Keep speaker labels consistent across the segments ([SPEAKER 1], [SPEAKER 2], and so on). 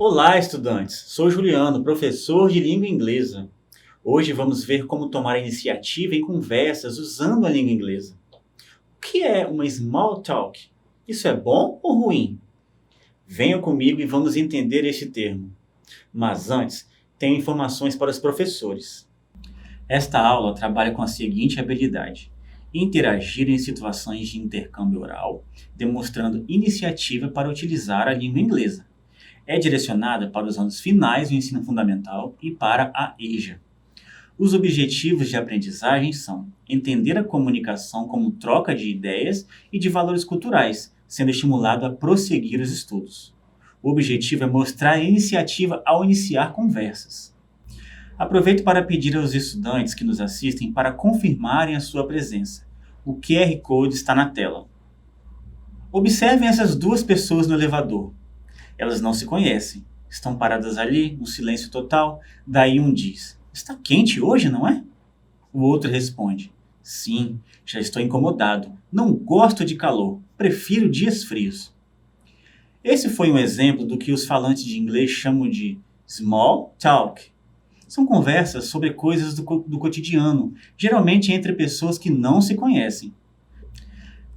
[SPEAKER 1] Olá, estudantes! Sou Juliano, professor de língua inglesa. Hoje vamos ver como tomar iniciativa em conversas usando a língua inglesa. O que é uma small talk? Isso é bom ou ruim? Venham comigo e vamos entender este termo. Mas antes, tenho informações para os professores. Esta aula trabalha com a seguinte habilidade: interagir em situações de intercâmbio oral, demonstrando iniciativa para utilizar a língua inglesa. É direcionada para os anos finais do ensino fundamental e para a EJA. Os objetivos de aprendizagem são entender a comunicação como troca de ideias e de valores culturais, sendo estimulado a prosseguir os estudos. O objetivo é mostrar a iniciativa ao iniciar conversas. Aproveito para pedir aos estudantes que nos assistem para confirmarem a sua presença. O QR Code está na tela. Observem essas duas pessoas no elevador. Elas não se conhecem. Estão paradas ali, um silêncio total. Daí um diz: "Está quente hoje, não é?" O outro responde: "Sim, já estou incomodado. Não gosto de calor. Prefiro dias frios." Esse foi um exemplo do que os falantes de inglês chamam de small talk. São conversas sobre coisas do cotidiano, geralmente entre pessoas que não se conhecem.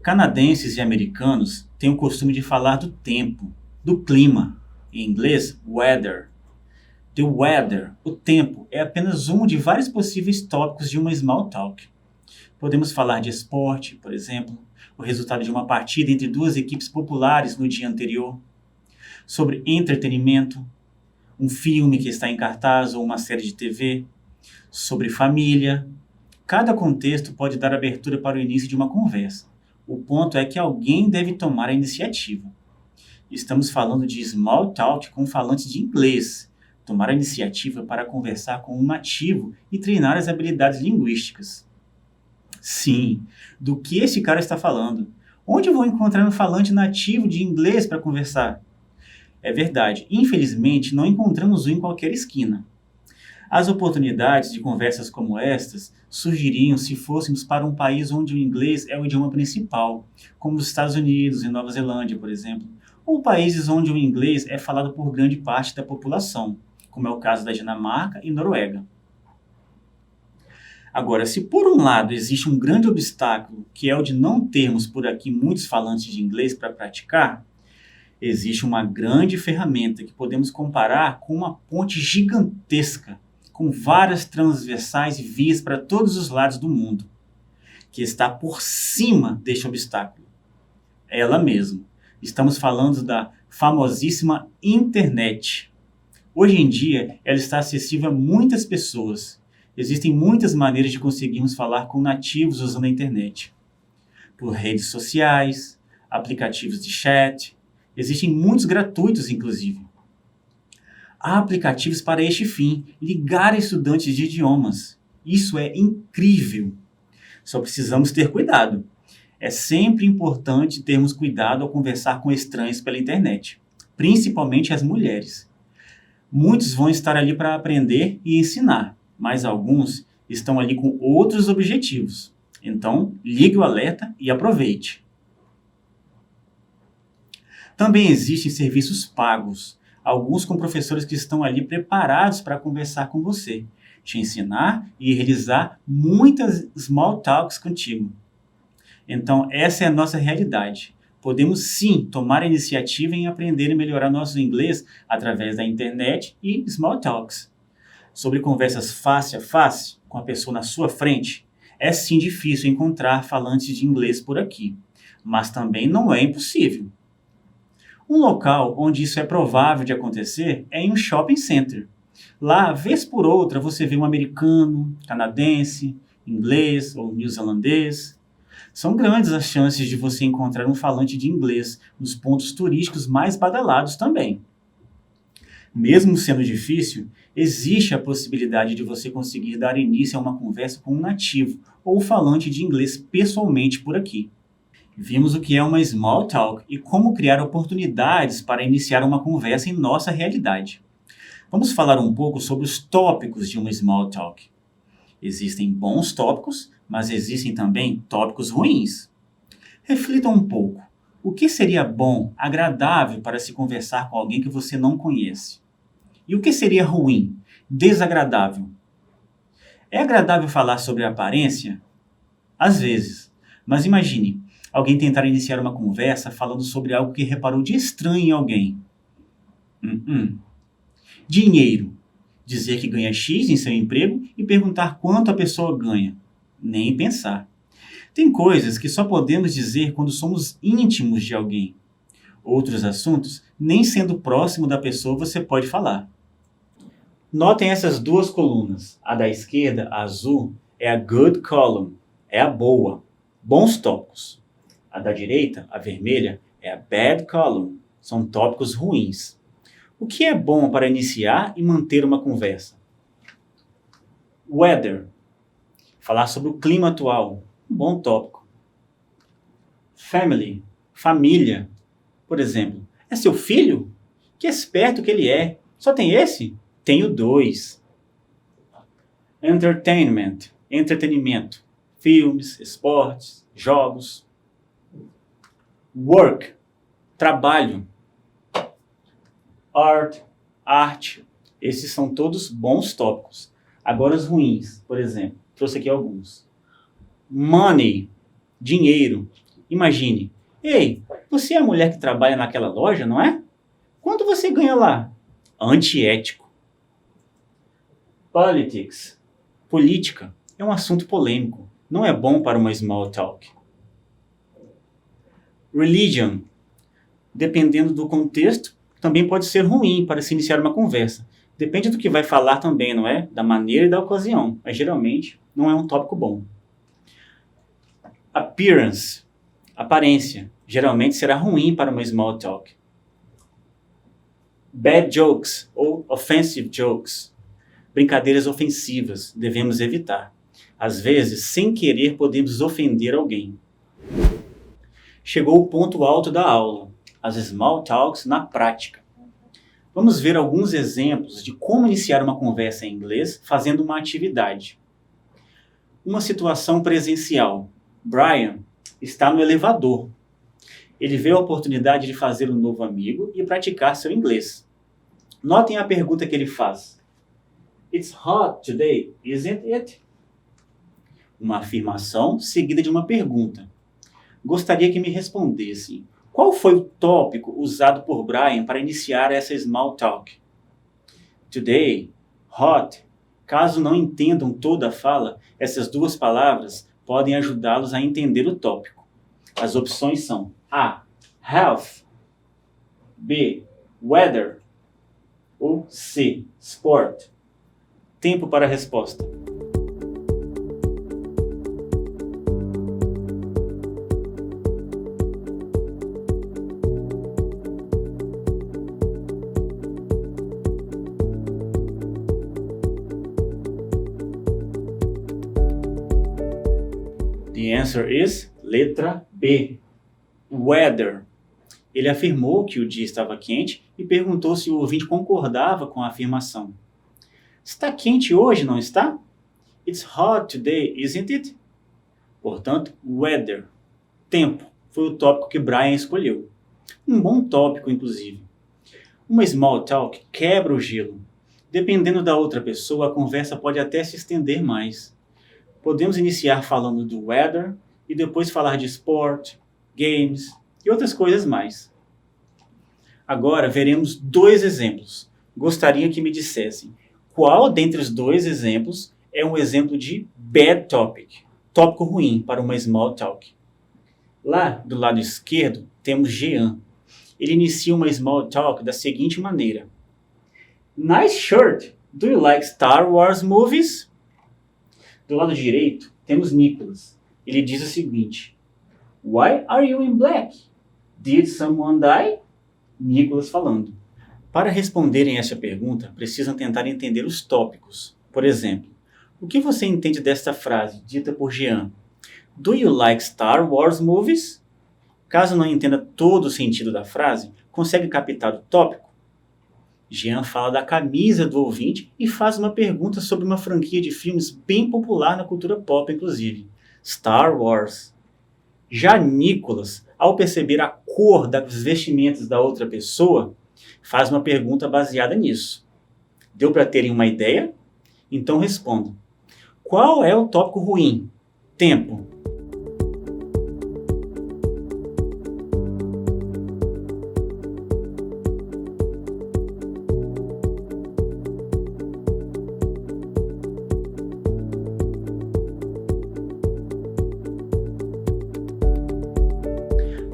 [SPEAKER 1] Canadenses e americanos têm o costume de falar do tempo, do clima, em inglês, weather. The weather, o tempo, é apenas um de vários possíveis tópicos de uma small talk. Podemos falar de esporte, por exemplo, o resultado de uma partida entre duas equipes populares no dia anterior, sobre entretenimento, um filme que está em cartaz ou uma série de TV, sobre família. Cada contexto pode dar abertura para o início de uma conversa. O ponto é que alguém deve tomar a iniciativa. Estamos falando de small talk com falantes de inglês. Tomar a iniciativa para conversar com um nativo e treinar as habilidades linguísticas. Sim, do que esse cara está falando? Onde vou encontrar um falante nativo de inglês para conversar? É verdade, infelizmente não encontramos um em qualquer esquina. As oportunidades de conversas como estas surgiriam se fôssemos para um país onde o inglês é o idioma principal, como os Estados Unidos e Nova Zelândia, por exemplo, ou países onde o inglês é falado por grande parte da população, como é o caso da Dinamarca e Noruega. Agora, se por um lado existe um grande obstáculo, que é o de não termos por aqui muitos falantes de inglês para praticar, existe uma grande ferramenta que podemos comparar com uma ponte gigantesca, com várias transversais e vias para todos os lados do mundo, que está por cima deste obstáculo. É ela mesma. Estamos falando da famosíssima internet. Hoje em dia, ela está acessível a muitas pessoas. Existem muitas maneiras de conseguirmos falar com nativos usando a internet. Por redes sociais, aplicativos de chat. Existem muitos gratuitos, inclusive. Há aplicativos para este fim, ligar estudantes de idiomas. Isso é incrível. Só precisamos ter cuidado. É sempre importante termos cuidado ao conversar com estranhos pela internet, principalmente as mulheres. Muitos vão estar ali para aprender e ensinar, mas alguns estão ali com outros objetivos. Então, ligue o alerta e aproveite. Também existem serviços pagos, alguns com professores que estão ali preparados para conversar com você, te ensinar e realizar muitas small talks contigo. Então, essa é a nossa realidade. Podemos sim tomar a iniciativa em aprender e melhorar nosso inglês através da internet e small talks. Sobre conversas face a face, com a pessoa na sua frente, é sim difícil encontrar falantes de inglês por aqui, mas também não é impossível. Um local onde isso é provável de acontecer é em um shopping center. Lá, vez por outra, você vê um americano, canadense, inglês ou neozelandês. São grandes as chances de você encontrar um falante de inglês nos pontos turísticos mais badalados também. Mesmo sendo difícil, existe a possibilidade de você conseguir dar início a uma conversa com um nativo ou falante de inglês pessoalmente por aqui. Vimos o que é uma small talk e como criar oportunidades para iniciar uma conversa em nossa realidade. Vamos falar um pouco sobre os tópicos de uma small talk. Existem bons tópicos, mas existem também tópicos ruins. Reflitam um pouco. O que seria bom, agradável para se conversar com alguém que você não conhece? E o que seria ruim, desagradável? É agradável falar sobre a aparência? Às vezes. Mas imagine, alguém tentar iniciar uma conversa falando sobre algo que reparou de estranho em alguém. Dinheiro. Dizer que ganha X em seu emprego e perguntar quanto a pessoa ganha. Nem pensar. Tem coisas que só podemos dizer quando somos íntimos de alguém. Outros assuntos, nem sendo próximo da pessoa, você pode falar. Notem essas duas colunas. A da esquerda, a azul, é a good column, é a boa, bons tópicos. A da direita, a vermelha, é a bad column, são tópicos ruins. O que é bom para iniciar e manter uma conversa? Weather, falar sobre o clima atual, um bom tópico. Family, família, por exemplo. É seu filho? Que esperto que ele é. Só tem esse? Tenho 2. Entertainment, entretenimento. Filmes, esportes, jogos. Work, trabalho. Art, arte. Esses são todos bons tópicos. Agora os ruins, por exemplo. Trouxe aqui alguns. Money, dinheiro. Imagine. Ei, você é a mulher que trabalha naquela loja, não é? Quanto você ganha lá? Antiético. Politics, política. É um assunto polêmico. Não é bom para uma small talk. Religion. Dependendo do contexto, também pode ser ruim para se iniciar uma conversa. Depende do que vai falar também, não é? Da maneira e da ocasião. Mas geralmente não é um tópico bom. Appearance, aparência. Geralmente será ruim para uma small talk. Bad jokes ou offensive jokes. Brincadeiras ofensivas, devemos evitar. Às vezes, sem querer, podemos ofender alguém. Chegou o ponto alto da aula, as small talks na prática. Vamos ver alguns exemplos de como iniciar uma conversa em inglês fazendo uma atividade. Uma situação presencial. Brian está no elevador. Ele vê a oportunidade de fazer um novo amigo e praticar seu inglês. Notem a pergunta que ele faz. It's hot today, isn't it? Uma afirmação seguida de uma pergunta. Gostaria que me respondessem. Qual foi o tópico usado por Brian para iniciar essa small talk? Today, hot. Caso não entendam toda a fala, essas duas palavras podem ajudá-los a entender o tópico. As opções são A. Health, B. Weather ou C. Sport. Tempo para a resposta. The answer is letra B. Weather. Ele afirmou que o dia estava quente e perguntou se o ouvinte concordava com a afirmação. Está quente hoje, não está? It's hot today, isn't it? Portanto, weather. Tempo foi o tópico que Brian escolheu. Um bom tópico, inclusive. Uma small talk quebra o gelo. Dependendo da outra pessoa, a conversa pode até se estender mais. Podemos iniciar falando do weather e depois falar de sport, games e outras coisas mais. Agora veremos 2 exemplos. Gostaria que me dissessem qual dentre os 2 exemplos é um exemplo de bad topic, tópico ruim para uma small talk. Lá do lado esquerdo temos Jean. Ele inicia uma small talk da seguinte maneira. Nice shirt. Do you like Star Wars movies? Do lado direito, temos Nicholas. Ele diz o seguinte. Why are you in black? Did someone die? Nicholas falando. Para responderem essa pergunta, precisam tentar entender os tópicos. Por exemplo, o que você entende desta frase dita por Jean? Do you like Star Wars movies? Caso não entenda todo o sentido da frase, consegue captar o tópico? Jean fala da camisa do ouvinte e faz uma pergunta sobre uma franquia de filmes bem popular na cultura pop, inclusive. Star Wars. Já Nicholas, ao perceber a cor das vestimentas da outra pessoa, faz uma pergunta baseada nisso. Deu para terem uma ideia? Então responda. Qual é o tópico ruim? Tempo.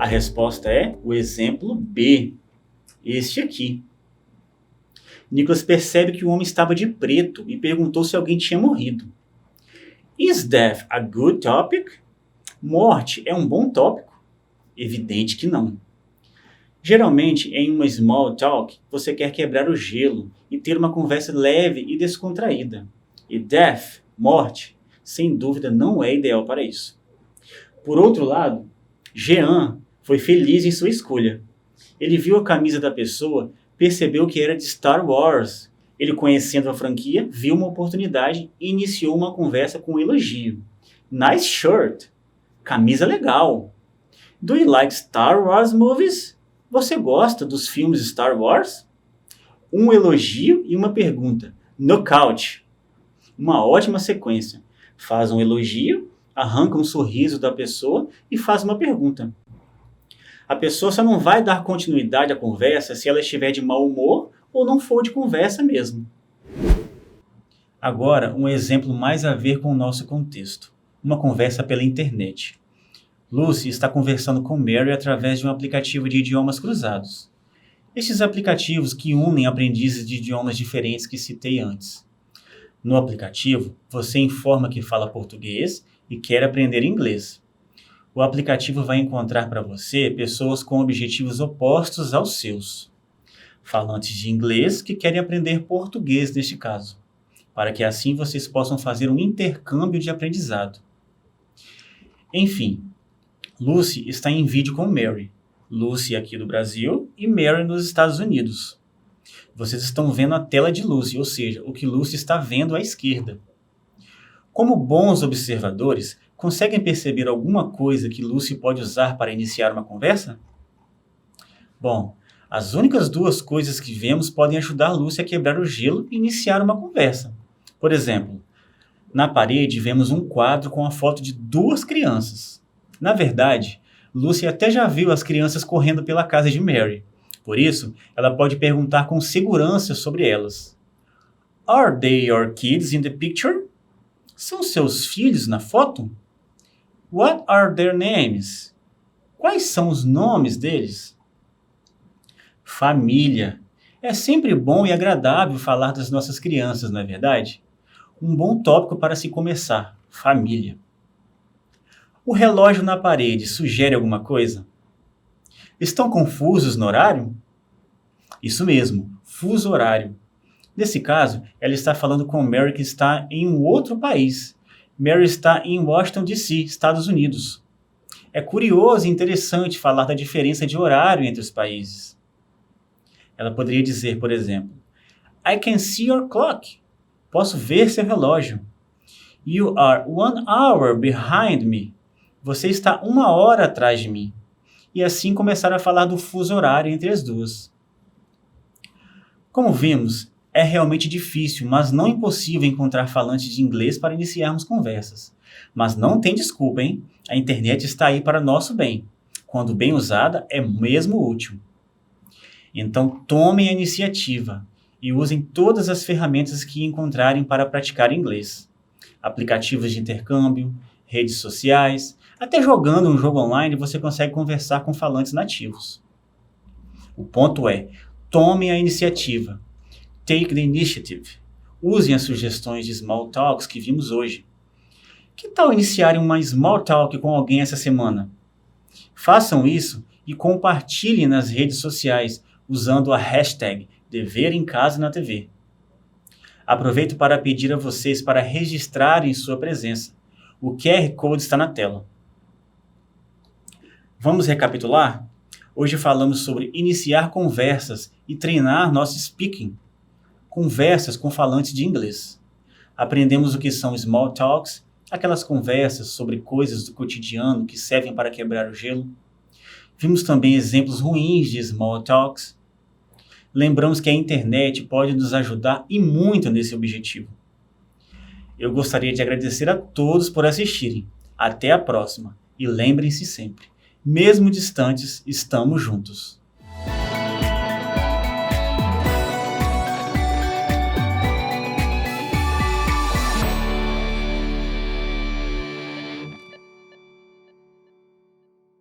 [SPEAKER 1] A resposta é o exemplo B, este aqui. Nicholas percebe que o homem estava de preto e perguntou se alguém tinha morrido. Is death a good topic? Morte é um bom tópico? Evidente que não. Geralmente, em uma small talk, você quer quebrar o gelo e ter uma conversa leve e descontraída. E death, morte, sem dúvida não é ideal para isso. Por outro lado, Jean foi feliz em sua escolha. Ele viu a camisa da pessoa, percebeu que era de Star Wars. Ele, conhecendo a franquia, viu uma oportunidade e iniciou uma conversa com um elogio. Nice shirt. Camisa legal. Do you like Star Wars movies? Você gosta dos filmes Star Wars? Um elogio e uma pergunta. Knockout. Uma ótima sequência. Faz um elogio, arranca um sorriso da pessoa e faz uma pergunta. A pessoa só não vai dar continuidade à conversa se ela estiver de mau humor ou não for de conversa mesmo. Agora, um exemplo mais a ver com o nosso contexto. Uma conversa pela internet. Lucy está conversando com Mary através de um aplicativo de idiomas cruzados. Estes aplicativos que unem aprendizes de idiomas diferentes que citei antes. No aplicativo, você informa que fala português e quer aprender inglês. O aplicativo vai encontrar para você pessoas com objetivos opostos aos seus. Falantes de inglês que querem aprender português neste caso, para que assim vocês possam fazer um intercâmbio de aprendizado. Enfim, Lucy está em vídeo com Mary. Lucy aqui do Brasil e Mary nos Estados Unidos. Vocês estão vendo a tela de Lucy, ou seja, o que Lucy está vendo à esquerda. Como bons observadores, conseguem perceber alguma coisa que Lucy pode usar para iniciar uma conversa? Bom, as únicas duas coisas que vemos podem ajudar Lucy a quebrar o gelo e iniciar uma conversa. Por exemplo, na parede vemos um quadro com a foto de duas crianças. Na verdade, Lucy até já viu as crianças correndo pela casa de Mary. Por isso, ela pode perguntar com segurança sobre elas. Are they your kids in the picture? São seus filhos na foto? What are their names? Quais são os nomes deles? Família. É sempre bom e agradável falar das nossas crianças, não é verdade? Um bom tópico para se começar. Família. O relógio na parede sugere alguma coisa? Estão confusos no horário? Isso mesmo, fuso horário. Nesse caso, ela está falando com Mary que está em um outro país. Mary está em Washington, D.C., Estados Unidos. É curioso e interessante falar da diferença de horário entre os países. Ela poderia dizer, por exemplo, I can see your clock. Posso ver seu relógio. You are 1 hour behind me. Você está 1 hora atrás de mim. E assim começar a falar do fuso horário entre as duas. Como vimos, é realmente difícil, mas não impossível encontrar falantes de inglês para iniciarmos conversas. Mas não tem desculpa, hein? A internet está aí para nosso bem. Quando bem usada, é mesmo útil. Então tomem a iniciativa e usem todas as ferramentas que encontrarem para praticar inglês. Aplicativos de intercâmbio, redes sociais, até jogando um jogo online você consegue conversar com falantes nativos. O ponto é, tomem a iniciativa. Take the initiative. Usem as sugestões de small talks que vimos hoje. Que tal iniciarem uma small talk com alguém essa semana? Façam isso e compartilhem nas redes sociais usando a hashtag Dever em Casa na TV. Aproveito para pedir a vocês para registrarem sua presença. O QR Code está na tela. Vamos recapitular? Hoje falamos sobre iniciar conversas e treinar nosso speaking. Conversas com falantes de inglês. Aprendemos o que são small talks, aquelas conversas sobre coisas do cotidiano que servem para quebrar o gelo. Vimos também exemplos ruins de small talks. Lembramos que a internet pode nos ajudar e muito nesse objetivo. Eu gostaria de agradecer a todos por assistirem. Até a próxima. E lembrem-se sempre, mesmo distantes, estamos juntos.